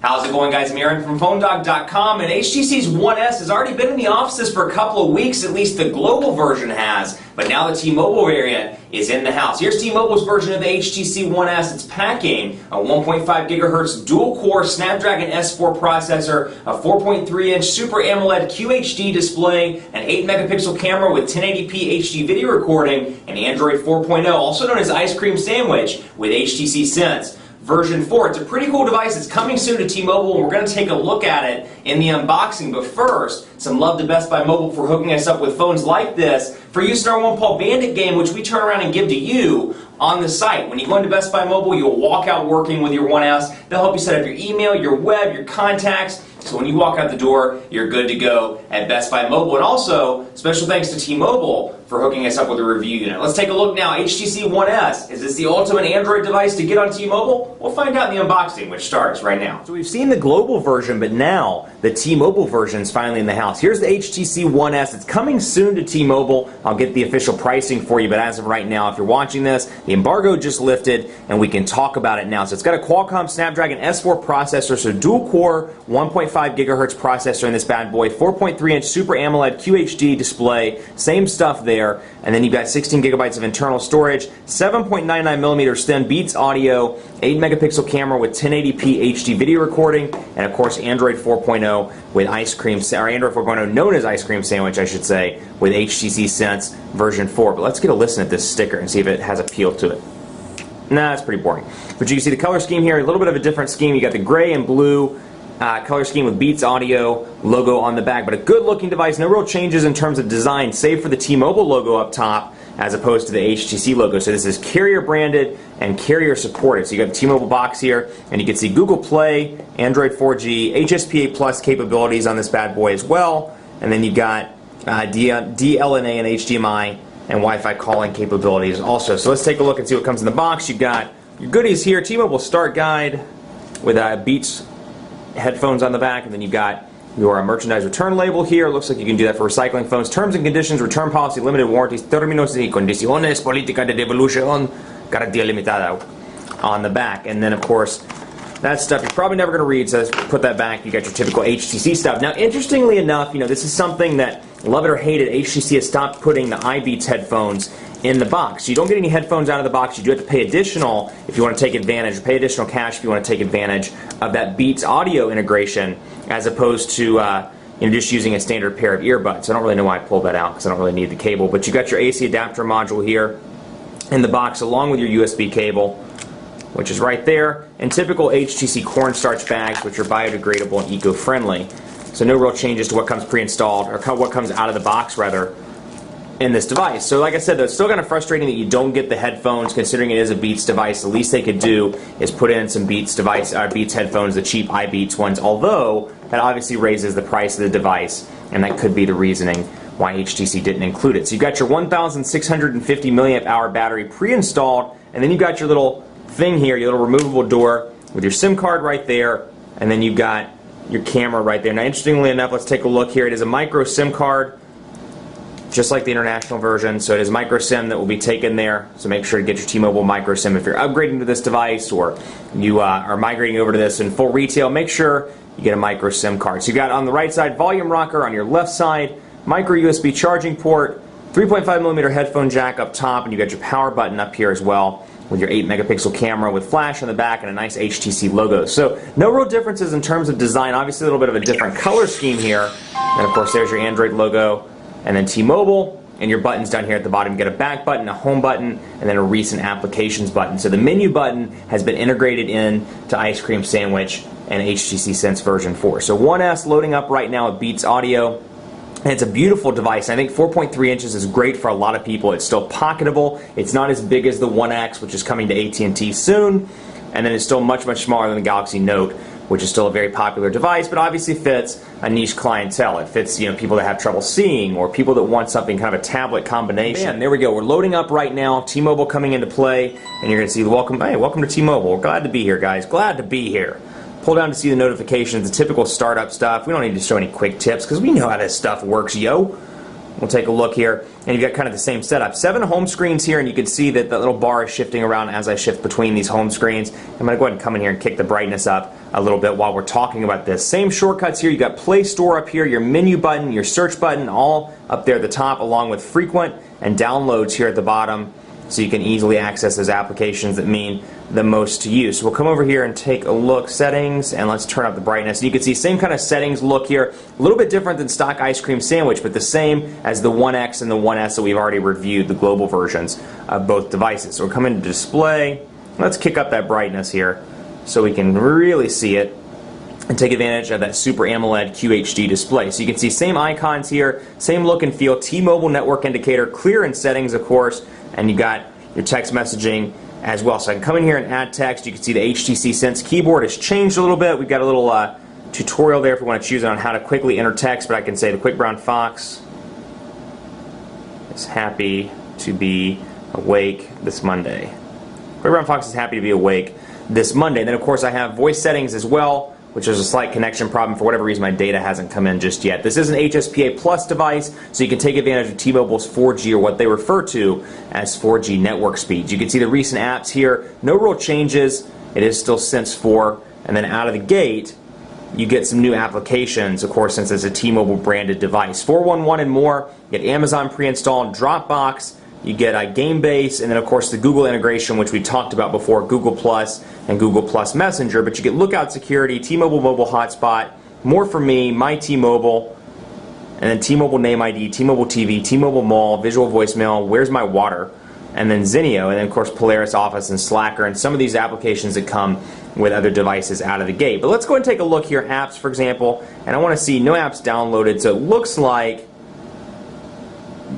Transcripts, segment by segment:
How's it going, guys? I'm Aaron from PhoneDog.com, and HTC's One S has already been in the offices for a couple of weeks, at least the global version has, but now the T-Mobile variant is in the house. Here's T-Mobile's version of the HTC One S. It's packing a 1.5 gigahertz dual-core Snapdragon S4 processor, a 4.3-inch Super AMOLED QHD display, an 8-megapixel camera with 1080p HD video recording, and Android 4.0, also known as Ice Cream Sandwich, with HTC Sense version 4. It's a pretty cool device. It's coming soon to T-Mobile, and we're going to take a look at it in the unboxing. But first, some love to Best Buy Mobile for hooking us up with phones like this for use in our One Paw Bandit game, which we turn around and give to you on the site. When you go into Best Buy Mobile, you'll walk out working with your One S. They'll help you set up your email, your web, your contacts. So when you walk out the door, you're good to go at Best Buy Mobile. And also, special thanks to T-Mobile for hooking us up with a review unit. Let's take a look now. HTC One S. Is this the ultimate Android device to get on T-Mobile? We'll find out in the unboxing, which starts right now. So we've seen the global version, but now the T-Mobile version is finally in the house. Here's the HTC One S. It's coming soon to T-Mobile. I'll get the official pricing for you, but as of right now, if you're watching this, the embargo just lifted, and we can talk about it now. So it's got a Qualcomm Snapdragon S4 processor, so dual-core 1.5 gigahertz processor in this bad boy, 4.3-inch Super AMOLED QHD display, same stuff there, and then you've got 16 gigabytes of internal storage, 7.99 millimeters thin Beats audio, 8-megapixel camera with 1080p HD video recording, and of course Android 4.0 with Android 4.0 known as Ice Cream Sandwich, I should say, with HTC Sense version 4. But let's get a listen at this sticker and see if it has appeal to it. Nah, it's pretty boring. But you can see the color scheme here, a little bit of a different scheme. You got the gray and blue color scheme with Beats Audio logo on the back, but a good looking device. No real changes in terms of design, save for the T-Mobile logo up top as opposed to the HTC logo. So this is carrier branded and carrier supported. So you got the T-Mobile box here, and you can see Google Play, Android 4G, HSPA Plus capabilities on this bad boy as well, and then you've got DLNA and HDMI and Wi-Fi calling capabilities also. So let's take a look and see what comes in the box. You've got your goodies here, T-Mobile Start Guide with Beats headphones on the back, and then you've got your merchandise return label here. It looks like you can do that for recycling phones. Terms and conditions, return policy, limited warranties, términos y condiciones, política de devolución, garantía limitada on the back. And then, of course, that stuff you're probably never going to read, so let's put that back. You got your typical HTC stuff. Now, interestingly enough, this is something that, love it or hate it, HTC has stopped putting the iBeats headphones in the box. You don't get any headphones out of the box. You do have to pay additional if you want to take advantage, or pay additional cash if you want to take advantage of that Beats audio integration, as opposed to just using a standard pair of earbuds. I don't really know why I pulled that out, because I don't really need the cable. But you got your AC adapter module here in the box, along with your USB cable, which is right there, and typical HTC cornstarch bags, which are biodegradable and eco-friendly. So no real changes to what comes pre-installed, or what comes out of the box, rather, in this device. So like I said, though, it's still kind of frustrating that you don't get the headphones, considering it is a Beats device. The least they could do is put in some Beats headphones, the cheap iBeats ones, although that obviously raises the price of the device, and that could be the reasoning why HTC didn't include it. So you've got your 1,650 milliamp hour battery pre-installed, and then you've got your little thing here, your little removable door with your SIM card right there, and then you've got your camera right there. Now, interestingly enough, let's take a look here. It is a micro SIM card, just like the international version, so it is micro SIM that will be taken there. So make sure to get your T-Mobile micro SIM if you're upgrading to this device, or you are migrating over to this in full retail. Make sure you get a micro SIM card. So you got on the right side volume rocker, on your left side micro USB charging port, 3.5 millimeter headphone jack up top, and you got your power button up here as well, with your 8-megapixel camera with flash on the back and a nice HTC logo. So no real differences in terms of design. Obviously a little bit of a different color scheme here. And of course there's your Android logo, and then T-Mobile, and your buttons down here at the bottom. You get a back button, a home button, and then a recent applications button. So the menu button has been integrated in to Ice Cream Sandwich and HTC Sense version 4. So One S loading up right now with Beats Audio. And it's a beautiful device. I think 4.3 inches is great for a lot of people. It's still pocketable. It's not as big as the One X, which is coming to AT&T soon. And then it's still much, much smaller than the Galaxy Note, which is still a very popular device, but obviously fits a niche clientele. It fits, people that have trouble seeing, or people that want something kind of a tablet combination. Man, there we go. We're loading up right now. T-Mobile coming into play, and you're going to see welcome to T-Mobile. We're glad to be here, guys. Glad to be here. Pull down to see the notifications, the typical startup stuff. We don't need to show any quick tips because we know how this stuff works, yo. We'll take a look here, and you've got kind of the same setup. 7 home screens here, and you can see that the little bar is shifting around as I shift between these home screens. I'm going to go ahead and come in here and kick the brightness up a little bit while we're talking about this. Same shortcuts here. You've got Play Store up here, your menu button, your search button, all up there at the top, along with frequent and downloads here at the bottom, so you can easily access those applications that mean the most to you. So we'll come over here and take a look, settings, and let's turn up the brightness. And you can see same kind of settings look here, a little bit different than stock ice cream sandwich, but the same as the One X and the One S that we've already reviewed, the global versions of both devices. So we'll come into display, let's kick up that brightness here so we can really see it and take advantage of that Super AMOLED QHD display. So you can see same icons here, same look and feel, T-Mobile network indicator, clear in settings of course, and you got your text messaging as well. So I can come in here and add text. You can see the HTC Sense keyboard has changed a little bit. We've got a little tutorial there if we want to choose on how to quickly enter text, but I can say the Quick Brown Fox is happy to be awake this Monday. Quick Brown Fox is happy to be awake this Monday. And then of course I have voice settings as well, which is a slight connection problem. For whatever reason, my data hasn't come in just yet. This is an HSPA Plus device, so you can take advantage of T-Mobile's 4G, or what they refer to as 4G network speeds. You can see the recent apps here. No real changes. It is still Sense 4. And then out of the gate, you get some new applications, of course, since it's a T-Mobile branded device. 411 and more. You get Amazon pre-installed, Dropbox. You get GameBase, and then of course the Google integration, which we talked about before, Google Plus and Google Plus Messenger. But you get Lookout Security, T-Mobile Mobile Hotspot, More for Me, My T-Mobile, and then T-Mobile Name ID, T-Mobile TV, T-Mobile Mall, Visual Voicemail, Where's My Water, and then Zenio, and then of course Polaris Office and Slacker, and some of these applications that come with other devices out of the gate. But let's go ahead and take a look here, apps for example, and I want to see no apps downloaded, so it looks like,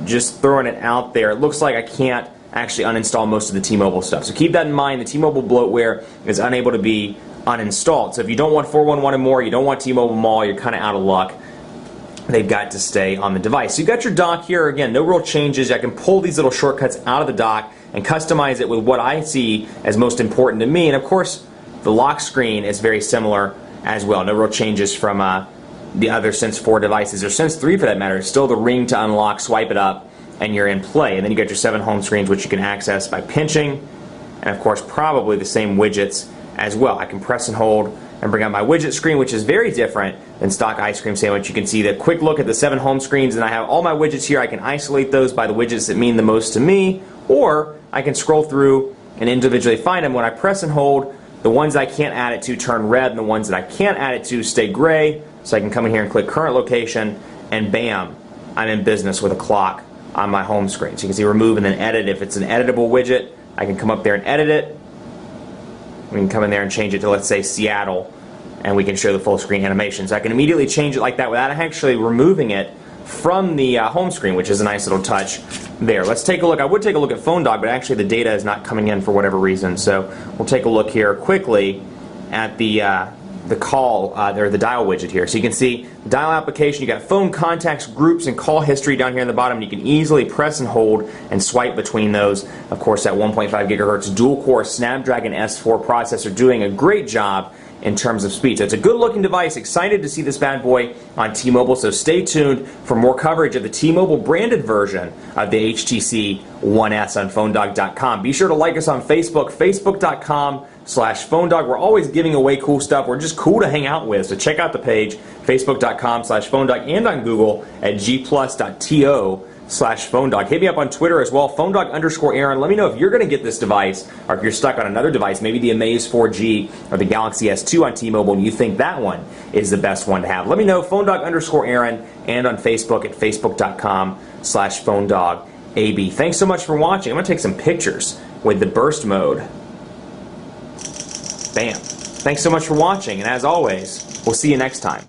just throwing it out there, it looks like I can't actually uninstall most of the T-Mobile stuff. So keep that in mind. The T-Mobile bloatware is unable to be uninstalled. So if you don't want 411 and more, you don't want T-Mobile Mall, you're kind of out of luck. They've got to stay on the device. So you've got your dock here. Again, no real changes. I can pull these little shortcuts out of the dock and customize it with what I see as most important to me. And of course, the lock screen is very similar as well. No real changes from the other Sense 4 devices, or Sense 3 for that matter. It's still the ring to unlock, swipe it up, and you're in play. And then you got your 7 home screens, which you can access by pinching, and of course probably the same widgets as well. I can press and hold and bring up my widget screen, which is very different than stock ice cream sandwich. You can see the quick look at the 7 home screens, and I have all my widgets here. I can isolate those by the widgets that mean the most to me, or I can scroll through and individually find them. When I press and hold, the ones I can't add it to turn red, and the ones that I can't add it to stay gray. So I can come in here and click current location, and bam, I'm in business with a clock on my home screen. So you can see remove and then edit. If it's an editable widget, I can come up there and edit it. We can come in there and change it to, let's say, Seattle, and we can show the full screen animation. So I can immediately change it like that without actually removing it from the home screen, which is a nice little touch there. Let's take a look. I would take a look at Phone Dog, but actually the data is not coming in for whatever reason. So we'll take a look here quickly at the call, or the dial widget here. So you can see the dial application, you got phone contacts, groups, and call history down here in the bottom. You can easily press and hold and swipe between those. Of course, that 1.5 gigahertz dual-core Snapdragon S4 processor doing a great job in terms of speed. So it's a good looking device. Excited to see this bad boy on T-Mobile, so stay tuned for more coverage of the T-Mobile branded version of the HTC One S on PhoneDog.com. Be sure to like us on Facebook, Facebook.com/PhoneDog. We're always giving away cool stuff. We're just cool to hang out with, so check out the page, Facebook.com/PhoneDog, and on Google at gplus.to/PhoneDog. Hit me up on Twitter as well, PhoneDog_Aaron. Let me know if you're going to get this device, or if you're stuck on another device, maybe the Amaze 4G or the Galaxy S2 on T-Mobile, and you think that one is the best one to have. Let me know, PhoneDog_Aaron, and on Facebook at Facebook.com/PhoneDogAB. Thanks so much for watching. I'm going to take some pictures with the burst mode. Bam. Thanks so much for watching, and as always, we'll see you next time.